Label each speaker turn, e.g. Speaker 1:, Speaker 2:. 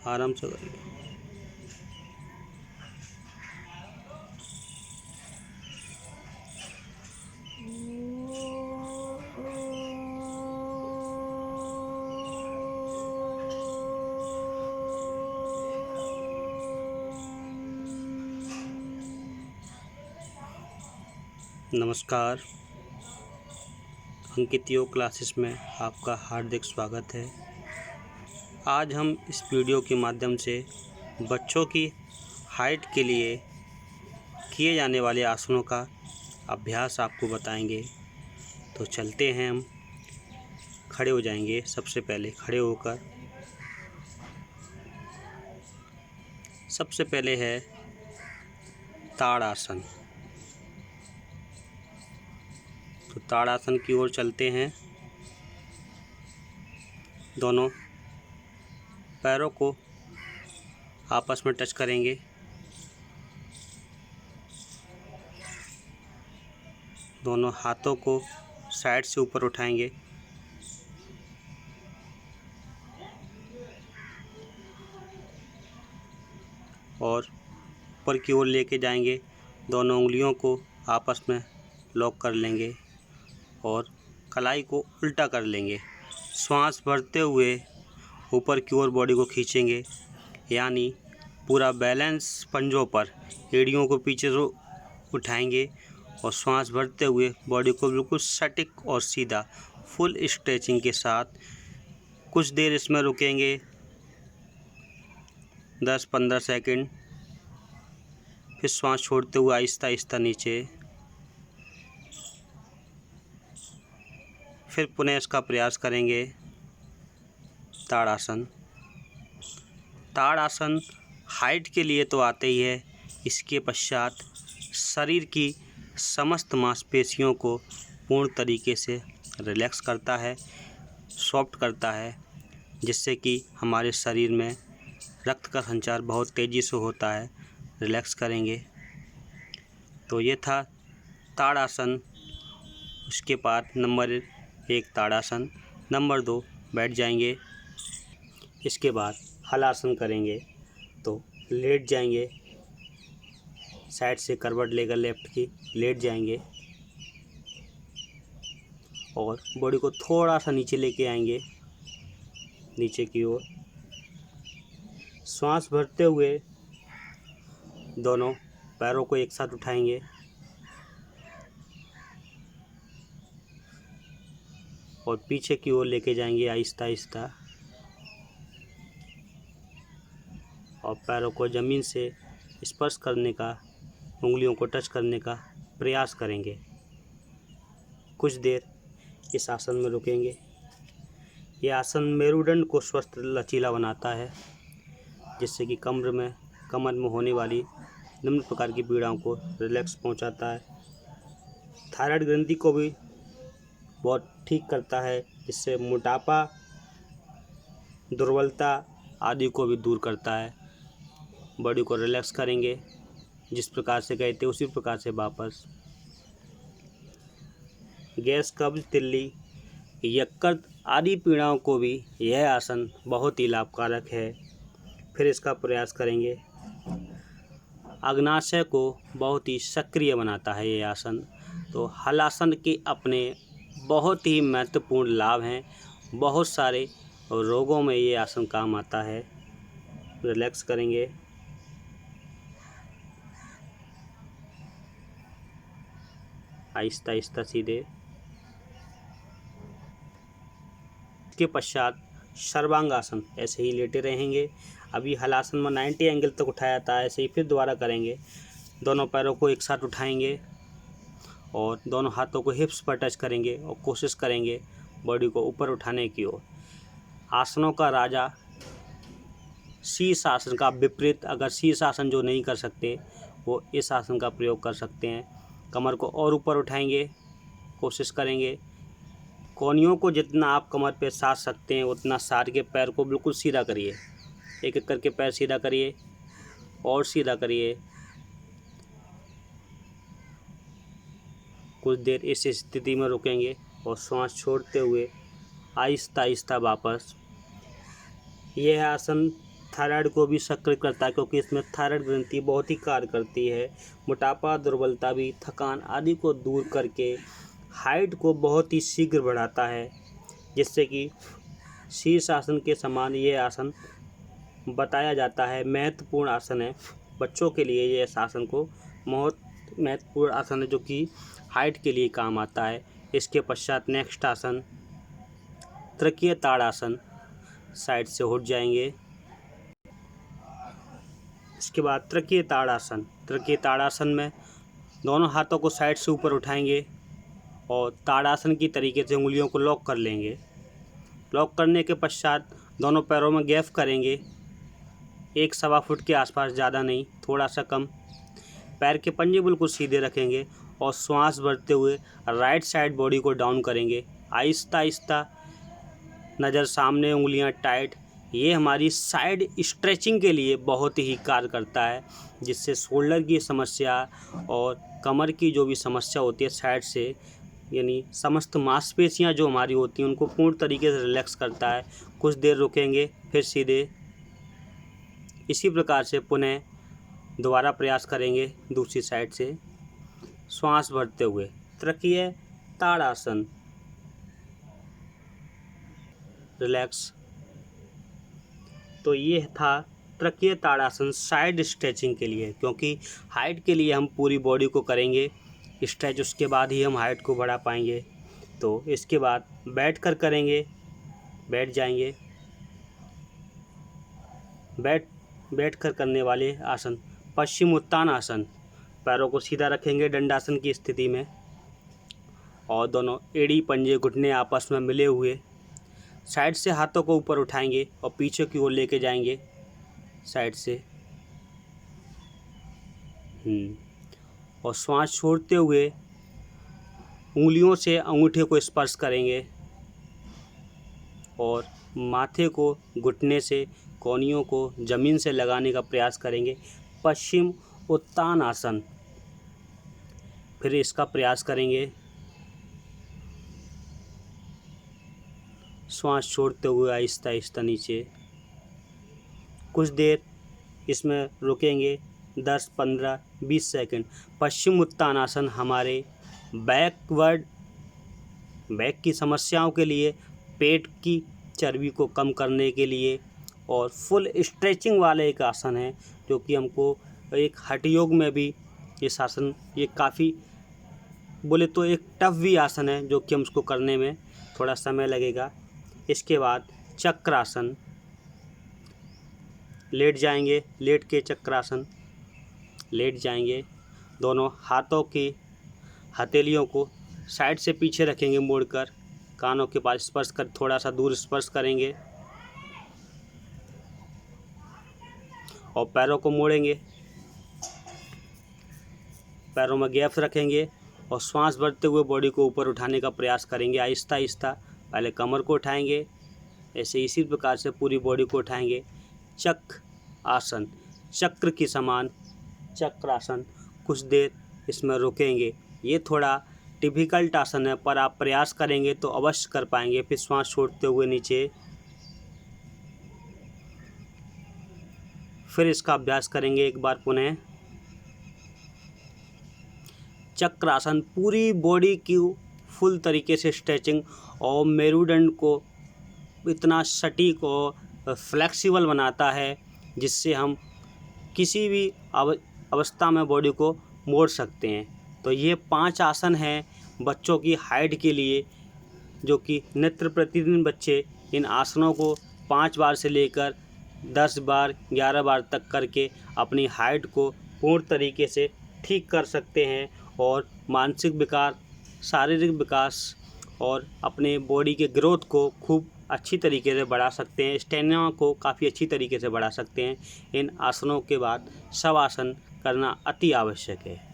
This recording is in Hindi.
Speaker 1: आराम से करिए। नमस्कार, अंकित योग क्लासेस में आपका हार्दिक स्वागत है। आज हम इस वीडियो के माध्यम से बच्चों की हाइट के लिए किए जाने वाले आसनों का अभ्यास आपको बताएंगे। तो चलते हैं, हम खड़े हो जाएंगे। सबसे पहले खड़े होकर सबसे पहले है ताड़ासन। तो ताड़ासन की ओर चलते हैं। दोनों पैरों को आपस में टच करेंगे। दोनों हाथों को साइड से ऊपर उठाएंगे। और ऊपर की ओर लेके जाएंगे। दोनों उंगलियों को आपस में लॉक कर लेंगे और कलाई को उल्टा कर लेंगे। श्वास भरते हुए ऊपर की ओर बॉडी को खींचेंगे, यानी पूरा बैलेंस पंजों पर, एड़ियों को पीछे से उठाएंगे और श्वास भरते हुए बॉडी को बिल्कुल सटीक और सीधा फुल स्ट्रेचिंग के साथ कुछ देर इसमें रुकेंगे, 10-15 सेकंड। फिर श्वास छोड़ते हुए आहिस्ता आहिस्ता नीचे। फिर पुनः इसका प्रयास करेंगे। ताड़ासन। ताड़ासन हाइट के लिए तो आते ही है, इसके पश्चात शरीर की समस्त मांसपेशियों को पूर्ण तरीके से रिलैक्स करता है, सॉफ्ट करता है, जिससे कि हमारे शरीर में रक्त का संचार बहुत तेज़ी से होता है। रिलैक्स करेंगे। तो ये था ताड़ासन। उसके बाद नंबर 1 ताड़ासन। नंबर 2 बैठ जाएंगे। इसके बाद हलासन करेंगे। तो लेट जाएंगे, साइड से करवट लेकर लेफ्ट की लेट जाएंगे और बॉडी को थोड़ा सा नीचे लेके आएंगे, नीचे की ओर। श्वास भरते हुए दोनों पैरों को एक साथ उठाएंगे और पीछे की ओर लेके जाएंगे आहिस्ता आहिस्ता, और पैरों को ज़मीन से स्पर्श करने का, उंगलियों को टच करने का प्रयास करेंगे। कुछ देर इस आसन में रुकेंगे। यह आसन मेरुदंड को स्वस्थ लचीला बनाता है, जिससे कि कमर में होने वाली निम्न प्रकार की पीड़ाओं को रिलैक्स पहुंचाता है। थायराइड ग्रंथि को भी बहुत ठीक करता है, जिससे मोटापा, दुर्बलता आदि को भी दूर करता है। बॉडी को रिलैक्स करेंगे, जिस प्रकार से गए थे उसी प्रकार से वापस। गैस, कब्ज, तिल्ली, यकृत आदि पीड़ाओं को भी यह आसन बहुत ही लाभकारक है। फिर इसका प्रयास करेंगे। अग्नाशय को बहुत ही सक्रिय बनाता है ये आसन। तो हलासन के अपने बहुत ही महत्वपूर्ण लाभ हैं। बहुत सारे रोगों में ये आसन काम आता है। रिलैक्स करेंगे। आहिस्ता आहिस्ता सीधे। इसके पश्चात सर्वांगासन। ऐसे ही लेटे रहेंगे। अभी हलासन में 90 एंगल तक उठाया था, ऐसे ही फिर दोबारा करेंगे। दोनों पैरों को एक साथ उठाएंगे और दोनों हाथों को हिप्स पर टच करेंगे और कोशिश करेंगे बॉडी को ऊपर उठाने की ओर। आसनों का राजा शीर्ष आसन का विपरीत, अगर शीर्ष आसन जो नहीं कर सकते वो इस आसन का प्रयोग कर सकते हैं। कमर को और ऊपर उठाएंगे, कोशिश करेंगे। कोहनियों को जितना आप कमर पे साध सकते हैं उतना साध के पैर को बिल्कुल सीधा करिए। एक एक करके पैर सीधा करिए और सीधा करिए। कुछ देर इस स्थिति में रुकेंगे और श्वास छोड़ते हुए आहिस्ता आहिस्ता वापस। यह आसन थायराइड को भी सक्रिय करता है, क्योंकि इसमें थायराइड ग्रंथि बहुत ही कार्य करती है। मोटापा, दुर्बलता भी, थकान आदि को दूर करके हाइट को बहुत ही शीघ्र बढ़ाता है, जिससे कि शीर्षासन के समान ये आसन बताया जाता है। महत्वपूर्ण आसन है बच्चों के लिए, ये आसन को बहुत महत्वपूर्ण आसन है जो कि हाइट के लिए काम आता है। इसके पश्चात नेक्स्ट आसन तृतीय ताड़ासन, साइड से उठ जाएंगे। इसके बाद तृतीय ताड़ासन। तृतीय ताड़ासन में दोनों हाथों को साइड से ऊपर उठाएंगे और ताड़ासन की तरीके से उंगलियों को लॉक कर लेंगे। लॉक करने के पश्चात दोनों पैरों में गैप करेंगे, 1-1.25 फुट के आसपास, ज़्यादा नहीं, थोड़ा सा कम। पैर के पंजे बिल्कुल सीधे रखेंगे और श्वास भरते हुए राइट साइड बॉडी को डाउन करेंगे। आहिस्ता आहिस्ता, नज़र सामने, उंगलियां टाइट। ये हमारी साइड स्ट्रेचिंग के लिए बहुत ही कार्य करता है, जिससे शोल्डर की समस्या और कमर की जो भी समस्या होती है साइड से, यानी समस्त मांसपेशियां जो हमारी होती हैं, उनको पूर्ण तरीके से रिलैक्स करता है। कुछ देर रुकेंगे, फिर सीधे इसी प्रकार से पुनः दोबारा प्रयास करेंगे दूसरी साइड से, श्वास भरते हुए। तृतीय ताड़ासन, रिलैक्स। तो ये था तृतीय ताड़ासन साइड स्ट्रेचिंग के लिए, क्योंकि हाइट के लिए हम पूरी बॉडी को करेंगे स्ट्रेच, उसके बाद ही हम हाइट को बढ़ा पाएंगे। तो इसके बाद बैठ कर करेंगे, बैठ जाएंगे। बैठ कर करने वाले आसन पश्चिम उत्तान आसन। पैरों को सीधा रखेंगे दंडासन की स्थिति में और दोनों एड़ी, पंजे, घुटने आपस में मिले हुए। साइड से हाथों को ऊपर उठाएंगे और पीछे की ओर लेके जाएंगे साइड से। और श्वास छोड़ते हुए उंगलियों से अंगूठे को स्पर्श करेंगे और माथे को घुटने से, कोहनियों को ज़मीन से लगाने का प्रयास करेंगे। पश्चिम उत्तान आसन, फिर इसका प्रयास करेंगे। श्वास छोड़ते हुए आहिस्ता आहिस्ता नीचे। कुछ देर इसमें रुकेंगे, 10, 15, 20 सेकंड। पश्चिम उत्तान आसन हमारे बैक की समस्याओं के लिए, पेट की चर्बी को कम करने के लिए और फुल स्ट्रेचिंग वाले एक आसन है, जो कि हमको एक हठ योग में भी इस आसन, ये काफ़ी बोले तो एक टफ भी आसन है, जो कि हम उसको करने में थोड़ा समय लगेगा। इसके बाद चक्रासन, लेट जाएंगे, लेट के चक्रासन, लेट जाएंगे। दोनों हाथों की हथेलियों को साइड से पीछे रखेंगे मोड़कर, कानों के पास स्पर्श कर, थोड़ा सा दूर स्पर्श करेंगे और पैरों को मोड़ेंगे। पैरों में गैप रखेंगे और श्वास भरते हुए बॉडी को ऊपर उठाने का प्रयास करेंगे आहिस्ता आहिस्ता। पहले कमर को उठाएंगे, ऐसे इसी प्रकार से पूरी बॉडी को उठाएंगे। चक्र आसन, चक्र की समान चक्रासन, कुछ देर इसमें रुकेंगे। ये थोड़ा डिफिकल्ट आसन है, पर आप प्रयास करेंगे तो अवश्य कर पाएंगे। फिर श्वास छोड़ते हुए नीचे, फिर इसका अभ्यास करेंगे एक बार पुनः। चक्रासन पूरी बॉडी की फुल तरीके से स्ट्रेचिंग और मेरुदंड को इतना सटीक और फ्लेक्सिबल बनाता है, जिससे हम किसी भी अवस्था में बॉडी को मोड़ सकते हैं। तो ये 5 आसन हैं बच्चों की हाइट के लिए, जो कि नित्य प्रतिदिन बच्चे इन आसनों को 5 बार से लेकर 10 बार, 11 बार तक करके अपनी हाइट को पूर्ण तरीके से ठीक कर सकते हैं और मानसिक विकास, शारीरिक विकास और अपने बॉडी के ग्रोथ को खूब अच्छी तरीके से बढ़ा सकते हैं। स्टेमिना को काफ़ी अच्छी तरीके से बढ़ा सकते हैं। इन आसनों के बाद शवासन करना अति आवश्यक है।